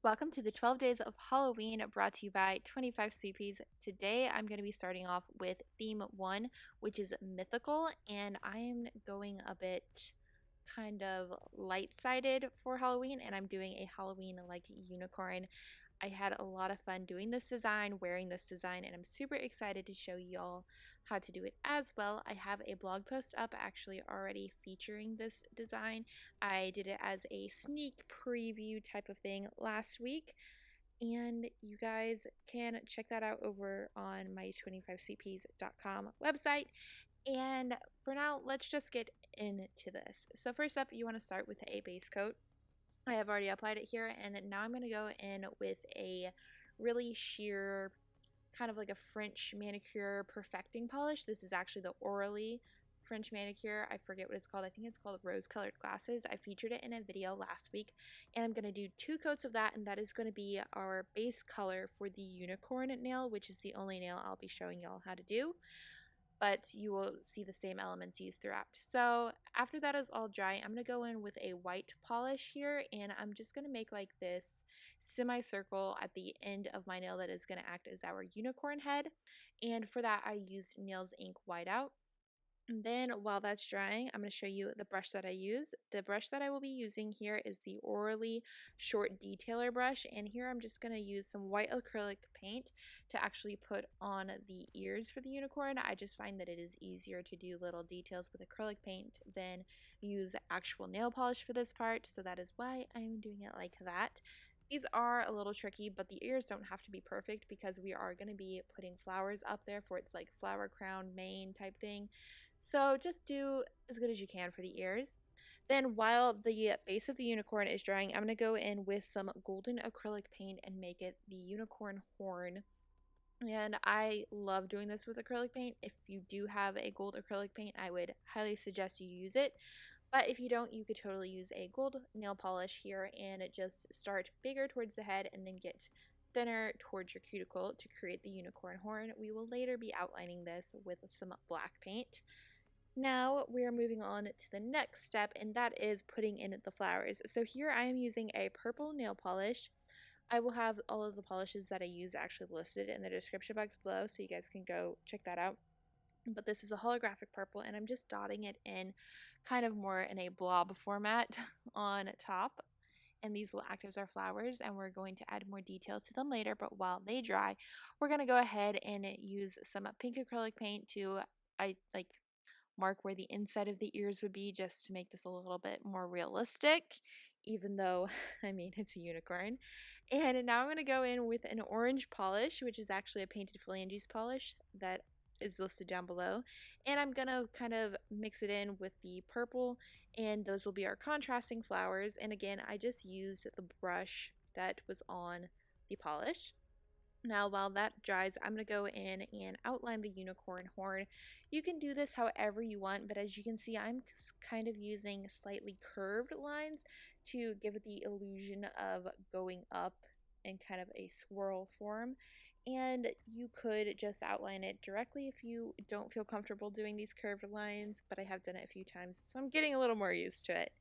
Welcome to the 12 Days of Halloween brought to you by 25 Sweetpeas. Today I'm going to be starting off with theme 1, which is mythical, and I am going a bit kind of light-sided for Halloween, and I'm doing a Halloween like unicorn. I had a lot of fun doing this design, wearing this design, and I'm super excited to show y'all how to do it as well. I have a blog post up actually already featuring this design. I did it as a sneak preview type of thing last week, and you guys can check that out over on my 25cps.com website. And for now, let's just get into this. So first up, you want to start with a base coat. I have already applied it here, and now I'm going to go in with a really sheer, kind of like a French manicure perfecting polish. This is actually the Orly French manicure. I forget what it's called. I think it's called Rose Colored Glasses. I featured it in a video last week, and I'm going to do 2 coats of that, and that is going to be our base color for the unicorn nail, which is the only nail I'll be showing y'all how to do. But you will see the same elements used throughout. So after that is all dry, I'm going to go in with a white polish here, and I'm just going to make like this semicircle at the end of my nail that is going to act as our unicorn head. And for that, I used Nails Ink Whiteout. And then while that's drying, I'm going to show you the brush that I use. The brush that I will be using here is the Orly Short Detailer brush. And here I'm just going to use some white acrylic paint to actually put on the ears for the unicorn. I just find that it is easier to do little details with acrylic paint than use actual nail polish for this part. So that is why I'm doing it like that. These are a little tricky, but the ears don't have to be perfect because we are going to be putting flowers up there for its like flower crown mane type thing. So just do as good as you can for the ears. Then while the base of the unicorn is drying, I'm going to go in with some golden acrylic paint and make it the unicorn horn. And I love doing this with acrylic paint. If you do have a gold acrylic paint, I would highly suggest you use it. But if you don't, you could totally use a gold nail polish here and just start bigger towards the head and then get thinner towards your cuticle to create the unicorn horn. We will later be outlining this with some black paint. Now we are moving on to the next step, and that is putting in the flowers. So here I am using a purple nail polish. I will have all of the polishes that I use actually listed in the description box below, so you guys can go check that out. But this is a holographic purple, and I'm just dotting it in kind of more in a blob format on top. And these will act as our flowers, and we're going to add more details to them later. But while they dry, we're going to go ahead and use some pink acrylic paint to mark where the inside of the ears would be, just to make this a little bit more realistic, even though I mean it's a unicorn. And now I'm going to go in with an orange polish, which is actually a painted phalanges polish that is listed down below, and I'm gonna kind of mix it in with the purple, and those will be our contrasting flowers. And again, I just used the brush that was on the polish. Now while that dries, I'm going to go in and outline the unicorn horn. You can do this however you want, but as you can see, I'm kind of using slightly curved lines to give it the illusion of going up in kind of a swirl form. And you could just outline it directly if you don't feel comfortable doing these curved lines, but I have done it a few times, so I'm getting a little more used to it.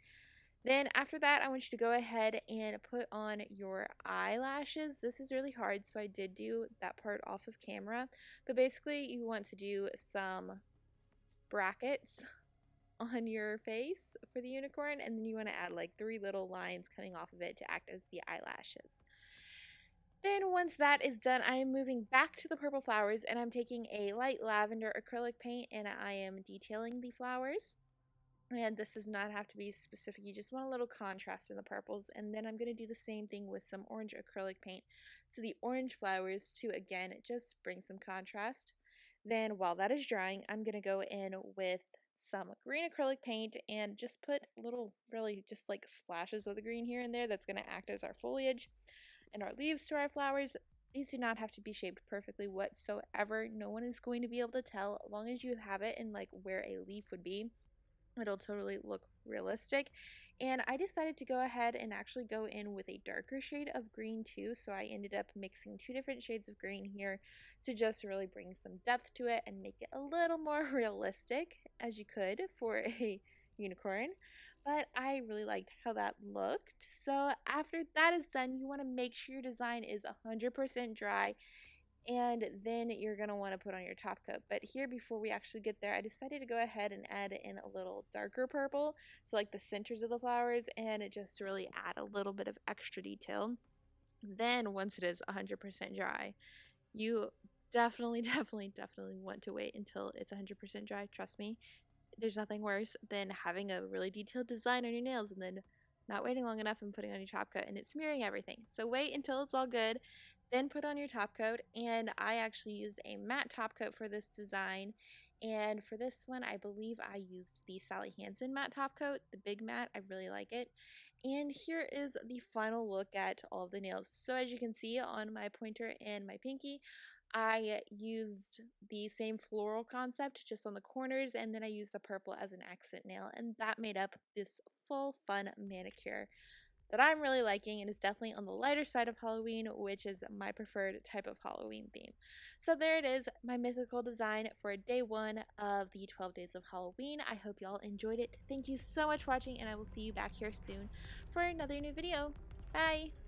Then after that, I want you to go ahead and put on your eyelashes. This is really hard, so I did do that part off of camera. But basically, you want to do some brackets on your face for the unicorn, and then you want to add like 3 little lines coming off of it to act as the eyelashes. Then once that is done, I am moving back to the purple flowers, and I'm taking a light lavender acrylic paint, and I am detailing the flowers. And this does not have to be specific, you just want a little contrast in the purples. And then I'm going to do the same thing with some orange acrylic paint to the orange flowers to, again, just bring some contrast. Then while that is drying, I'm going to go in with some green acrylic paint and just put little, really just like splashes of the green here and there. That's going to act as our foliage and our leaves to our flowers. These do not have to be shaped perfectly whatsoever. No one is going to be able to tell. As long as you have it in like where a leaf would be, it'll totally look realistic. And I decided to go ahead and actually go in with a darker shade of green too, so I ended up mixing 2 different shades of green here to just really bring some depth to it and make it a little more realistic as you could for a unicorn, but I really liked how that looked. So after that is done, you want to make sure your design is 100% dry, and then you're going to want to put on your top coat. But here, before we actually get there, I decided to go ahead and add in a little darker purple, so like the centers of the flowers, and it just to really add a little bit of extra detail. Then once it is 100% dry, you definitely want to wait until it's 100% dry. Trust me, there's nothing worse than having a really detailed design on your nails and then not waiting long enough and putting on your top coat and it's smearing everything. So wait until it's all good, then put on your top coat. And I actually used a matte top coat for this design. And for this one, I believe I used the Sally Hansen matte top coat, the big matte. I really like it. And here is the final look at all of the nails. So as you can see on my pointer and my pinky, I used the same floral concept just on the corners, and then I used the purple as an accent nail, and that made up this full fun manicure that I'm really liking, and is definitely on the lighter side of Halloween, which is my preferred type of Halloween theme. So there it is, my mythical design for day 1 of the 12 days of Halloween. I hope y'all enjoyed it. Thank you so much for watching, and I will see you back here soon for another new video. Bye!